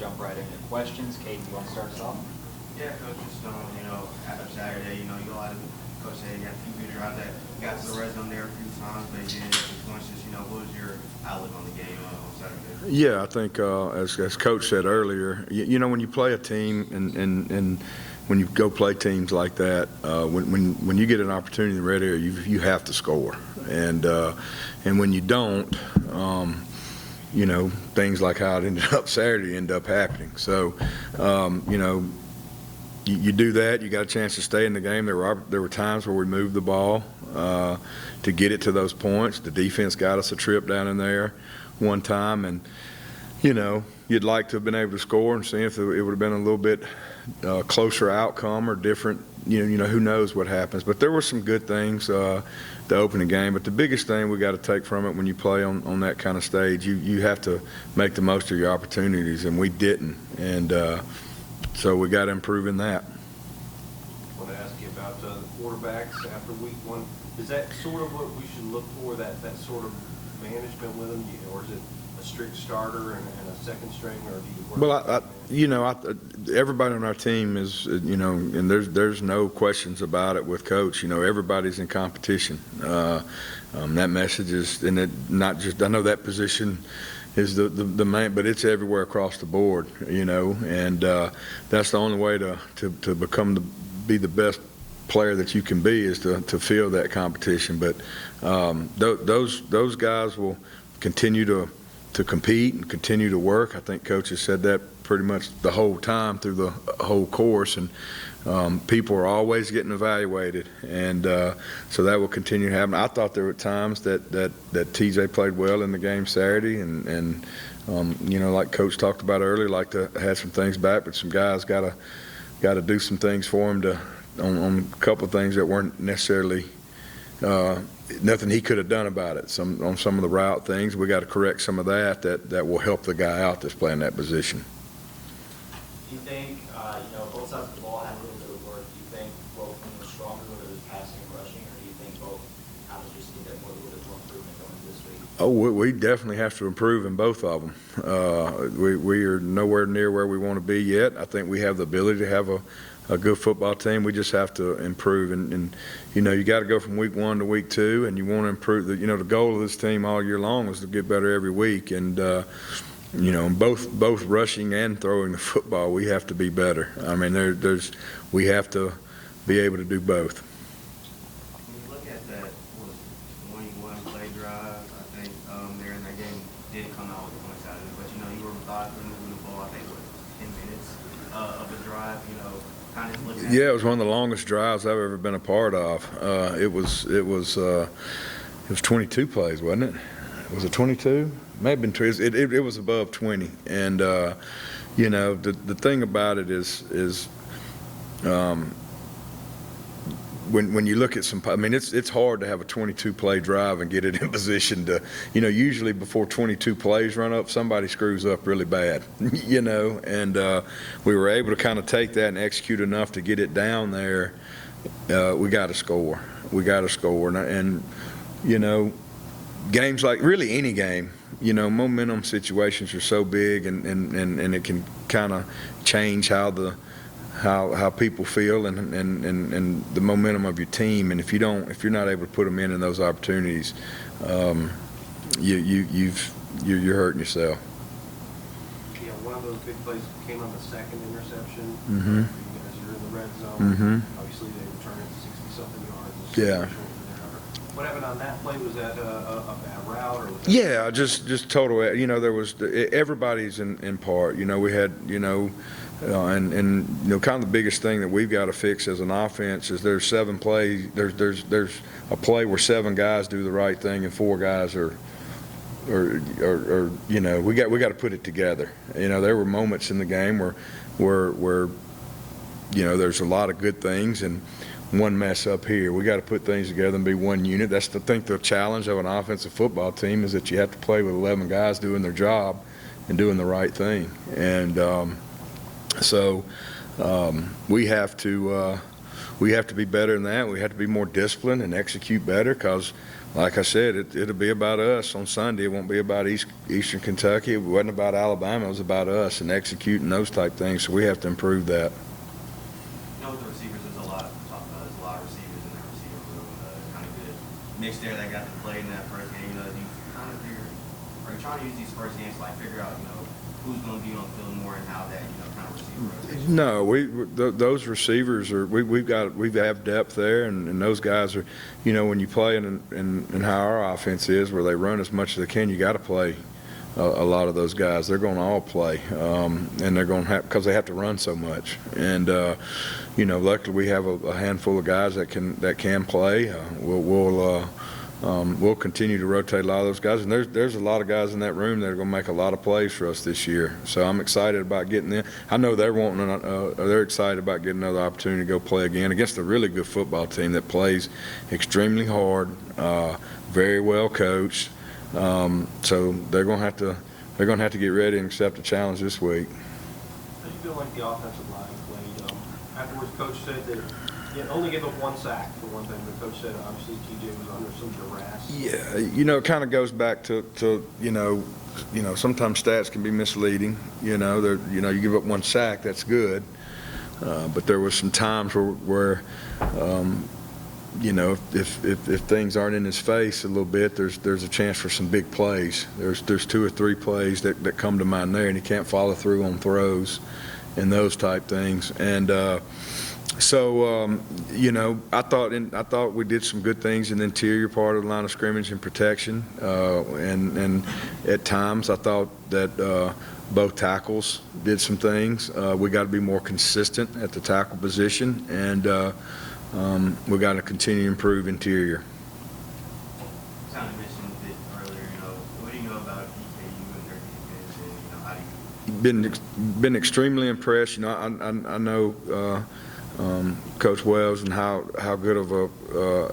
jump right into questions. Kate, you want to start us off? Yeah, Coach, just, after Saturday, you go out and Coach said you got a few good drives that got to the red zone there a few times, but you didn't get the points. Just, what was your outlook on the game on Saturday? Yeah, I think as Coach said earlier, when you play a team and when you go play teams like that, when you get an opportunity in the red area, you have to score, and when you don't, things like how it ended up Saturday end up happening. So, you do that, you got a chance to stay in the game. There were times where we moved the ball to get it to those points. The defense got us a trip down in there one time, and you'd like to have been able to score and see if it would have been a little bit closer outcome or different. Who knows what happens. But there were some good things to open the game. But the biggest thing we got to take from it when you play on that kind of stage, you have to make the most of your opportunities, and we didn't. And so we got to improve in that. I want to ask you about the quarterbacks after week one. Is that sort of what we should look for, that sort of management with them, or is it a strict starter and a second string, or do you work? Well, everybody on our team is, and there's no questions about it with Coach. Everybody's in competition. That message is, and it not just. I know that position is the main, but it's everywhere across the board. And that's the only way to be the best player that you can be is to feel that competition. But those guys will continue to compete and continue to work. I think Coach has said that pretty much the whole time through the whole course, and people are always getting evaluated, and so that will continue to happen. I thought there were times that TJ played well in the game Saturday, and like Coach talked about earlier, like to have some things back, but some guys got to do some things for him on a couple of things that weren't necessarily nothing he could have done about it. On some of the route things, we got to correct some of that will help the guy out that's playing that position. Do you think, both sides of the ball had a little bit of work? Do you think both of them were stronger, whether it was passing and rushing, or do you think both kind of just need a little bit more improvement going this week? Oh, we definitely have to improve in both of them. We are nowhere near where we want to be yet. I think we have the ability to have a good football team. We just have to improve, and you got to go from week 1 to week 2, and you want to improve. The goal of this team all year long was to get better every week, and both rushing and throwing the football, we have to be better. I mean, we have to be able to do both. When you look at that 21 play drive, I think there in that game didn't come out with points out of it, but you were methodical moving the ball. I think 10 minutes of a drive. Kind of looking at Yeah, it was one of the longest drives I've ever been a part of. It was 22 plays, wasn't it? Was it 22? May have been 20. It was above 20, and the thing about it is when you look at it's hard to have a 22 play drive and get it in position to, usually before 22 plays run up, somebody screws up really bad, and we were able to kind of take that and execute enough to get it down there. We got to score. And games like really any game, momentum situations are so big, and it can kind of change how people feel and the momentum of your team. And if you're not able to put them in those opportunities, you're hurting yourself. Yeah, one of those big plays came on the second interception. Mm-hmm. You guys are in the red zone. Mm-hmm. Obviously, they return it 60-something yards. Yeah. What happened on that play? Was that a bad route, or was that Yeah, just total. There was everybody's in part. We had and kind of the biggest thing that we've got to fix as an offense is there's 7 plays. There's a play where 7 guys do the right thing and 4 guys are we got to put it together. There were moments in the game where there's a lot of good things and one mess up here. We got to put things together and be one unit. That's the challenge of an offensive football team is that you have to play with 11 guys doing their job and doing the right thing. And so we have to we have to be better than that. We have to be more disciplined and execute better because, like I said, it'll be about us on Sunday. It won't be about Eastern Kentucky. It wasn't about Alabama. It was about us and executing those type things. So we have to improve that. You know, with the receivers, there's a lot of talk about. There's a lot of receivers in that receiver room. Kind of good mix there that got to play in that first game. You know, you kind of figure, are you trying to use these first games to like figure out, you know, who's going to be on the field more and how that, you know, kind of receiver rotation? No, those receivers are we have depth there, and those guys are, you know, when you play in how our offense is, where they run as much as they can, you got to play a lot of those guys. They're going to all play, and they're going to have because they have to run so much. And you know, luckily we have a handful of guys that can play. We'll continue to rotate a lot of those guys, and there's a lot of guys in that room that are going to make a lot of plays for us this year. So I'm excited about getting them. I know they're excited about getting another opportunity to go play again against a really good football team that plays extremely hard, very well coached. So they're going to have to get ready and accept the challenge this week. How do you feel like the offensive line played? Afterwards, Coach said that you only gave up 1 sack for one thing. The coach said obviously TJ was under some duress. Yeah, you know, it kind of goes back to you know sometimes stats can be misleading. You know, you give up 1 sack, that's good, but there was some times where you know, if things aren't in his face a little bit, there's a chance for some big plays. There's 2 or 3 plays that come to mind there, and he can't follow through on throws and those type things. And so you know, I thought we did some good things in the interior part of the line of scrimmage and protection, and at times I thought that both tackles did some things. We got to be more consistent at the tackle position, and we got to continue to improve interior. You kind of mentioned it earlier. You know, what do you know about WKU and their defense, and you know, how do you? Been extremely impressed. You know, I know Coach Wells and how good of a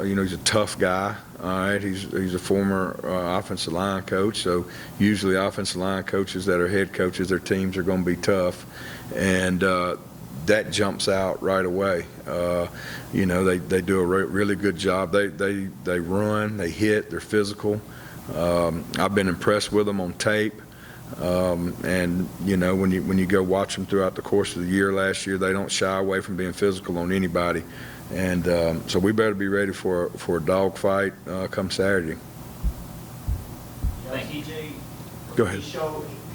you know, he's a tough guy. All right, he's a former offensive line coach, so usually offensive line coaches that are head coaches, their teams are going to be tough, and that jumps out right away. You know, they do a really good job. They run, they hit, they're physical. I've been impressed with them on tape. And you know, when you go watch them throughout the course of the year, last year, they don't shy away from being physical on anybody. And so we better be ready for a dogfight come Saturday. You know, TJ, Go ahead.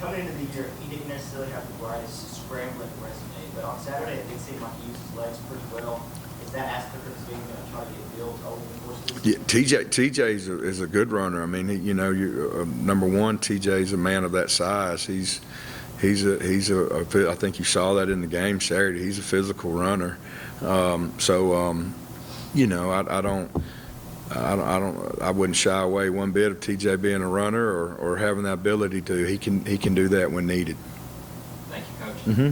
Coming into the year, he didn't necessarily have the brightest scrambling resume, but on Saturday it did seem like he used his legs pretty well. Is that aspect of his game going to try to get built over the course of this Yeah, TJ is a good runner. I mean, you know, number one, TJ is a man of that size. He's I think you saw that in the game Saturday. He's a physical runner. You know, I wouldn't shy away one bit of TJ being a runner or having the ability to. He can do that when needed. Thank you, Coach. Mm-hmm.